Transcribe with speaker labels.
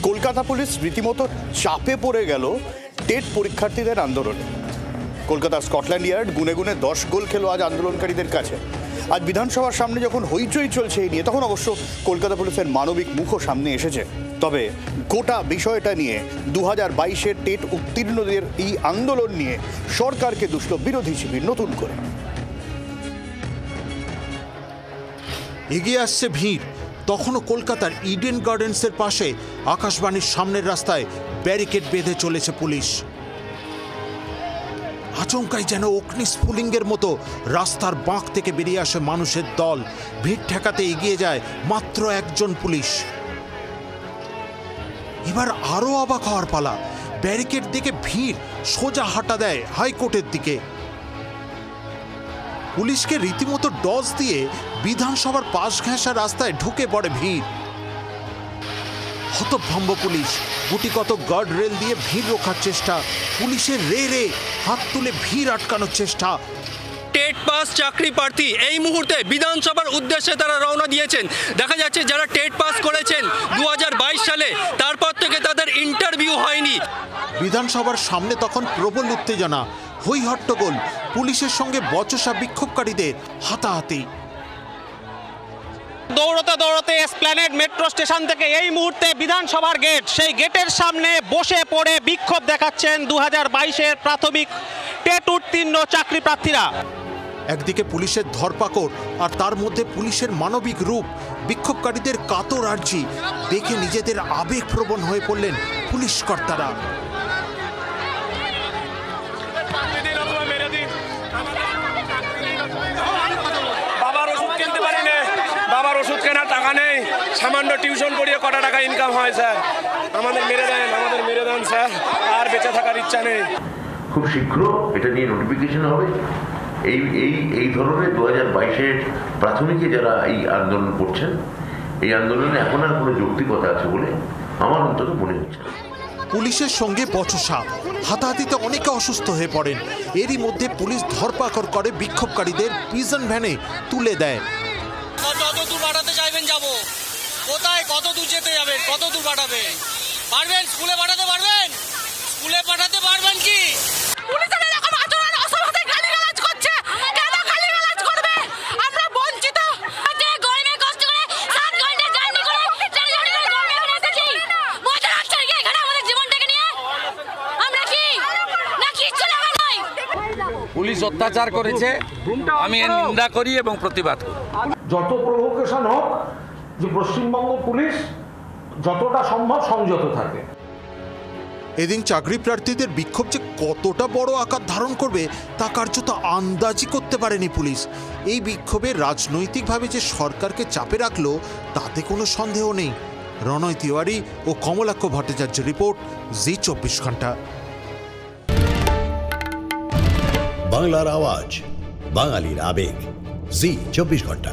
Speaker 1: Kolkata police রীতিমতো চাপে পড়ে গেল টেট পরীক্ষার্থীদের আন্দোলনে। কলকাতার স্কটল্যান্ড ইয়ার্ড গুনে গুনে 10 গোল খেলো আজ আন্দোলনকারীদের কাছে। আজ বিধানসভার সামনে যখন হইচই চলছে এই নিয়ে, তখন অবশ্য কলকাতা পুলিশের মানবিক মুখও সামনে এসেছে। তবে গোটা বিষয়টা নিয়ে 2022-এর টেট উত্তীর্ণদের এই আন্দোলন নিয়ে সরকারকে দুষল বিরোধী শিবির নতুন করে।
Speaker 2: এগিয়ে আসছে ভিড়। তখনও কলকাতার ইডেন গার্ডেন্সের পাশে আকাশবাণীর সামনের রাস্তায় ব্যারিকেড বেঁধে চলেছে পুলিশ। আচমকাই যেন অগ্নিস্ফুলিঙ্গের মতো রাস্তার বাঁক থেকে বেরিয়ে আসে মানুষের দল। ভিড় ঠেকাতে এগিয়ে যায় মাত্র একজন পুলিশ। এবার আরো অবাক হওয়ার পালা। ব্যারিকেড দেখে ভিড় সোজা হাঁটা দেয় হাইকোর্টের দিকে। পুলিশকে রীতিমতো ডজ দিয়ে বিধানসভার পাশ ঘেঁষা রাস্তায় ঢুকে পড়ে ভিড়। হতভম্ব পুলিশ গুটিকত গার্ড রেল দিয়ে ভিড় রোখার চেষ্টা। পুলিশের রে হাত তুলে ভিড় আটকানোর চেষ্টা।
Speaker 3: টেট পাস চাকরি প্রার্থী এই মুহূর্তে বিধানসভার উদ্দেশ্যে তারা রওনা দিয়েছেন। দেখা যাচ্ছে যারা টেট পাস করেছেন 2022 সালে, তারপর থেকে তাদের ইন্টারভিউ হয়নি।
Speaker 2: বিধানসভার সামনে তখন প্রবল উত্তেজনা, হই হট্টগোল, পুলিশের সঙ্গে বচসা বিক্ষোভকারীদের হাতাহাতি।
Speaker 4: দৌড়তে দৌড়তে এসপ্ল্যানেড মেট্রো স্টেশন থেকে এই মুহূর্তে বিধানসভার গেট, সেই গেটের সামনে বসে পড়ে বিক্ষোভ দেখাচ্ছেন 2022-এর প্রাথমিক টেট উত্তীর্ণ চাকরি প্রার্থীরা।
Speaker 2: একদিকে পুলিশের ধরপাকড় আর তার মধ্যে পুলিশের মানবিক রূপ। বিক্ষোভকারীদের কাতর আর্জি দেখে নিজেদের আবেগপ্রবণ হয়ে পড়লেন পুলিশ কর্তারা।
Speaker 5: বাবার ওষুধ কেনার টাকা নেই, সামান্য টিউশন করিয়ে কটা টাকা ইনকাম হয় স্যার, আমাদের মেরে দেন স্যার, আর বেঁচে থাকার ইচ্ছা নেই।
Speaker 6: খুব শীঘ্র এটা নিয়ে নোটিফিকেশন হবে। এই ধরনের 2022-এর প্রাথমিকে যারা এই আন্দোলন করছেন, এই আন্দোলনে এখন আর কোনো যৌক্তিকতা আছে বলে আমার অন্তত মনে হচ্ছে।
Speaker 2: পুলিশের সঙ্গে বচসা, হাতাহাতিতে অনেকে অসুস্থ হয়ে পড়েন। এরই মধ্যে পুলিশ ধরপাকড় করে বিক্ষোভকারীদের প্রিজন ভ্যানে তুলে দেয়।
Speaker 3: কত দূর পাঠাতে চাইবেন? যাবো কোথায়? কত দূর যেতে যাবেন? কত দূর পাঠাবেন? পারবেন? স্কুলে পাঠাতে পারবেন? স্কুলে পাঠাতে পারবেন কি?
Speaker 7: পুলিশ অত্যাচার করেছে, আমি এর নিন্দা করি এবং প্রতিবাদ করি।
Speaker 8: যত প্রভোকেশন হোক, যে পশ্চিমবঙ্গ পুলিশ যতটা সম্ভব সংযত থাকে।
Speaker 2: এদিন চাকরি প্রার্থীদের বিক্ষোভ যে কতটা বড় আকার ধারণ করবে তা কার্যত আন্দাজই করতে পারেনি পুলিশ। এই বিক্ষোভে রাজনৈতিকভাবে যে সরকারকে চাপে রাখলো তাতে কোনো সন্দেহ নেই। রণয় তিওয়ারি ও কমলাক্ষ ভট্টাচার্যের রিপোর্ট, জি 24 ঘন্টা।
Speaker 9: বাংলার আওয়াজ, বাঙালির আবেগ, জি 24 ঘন্টা।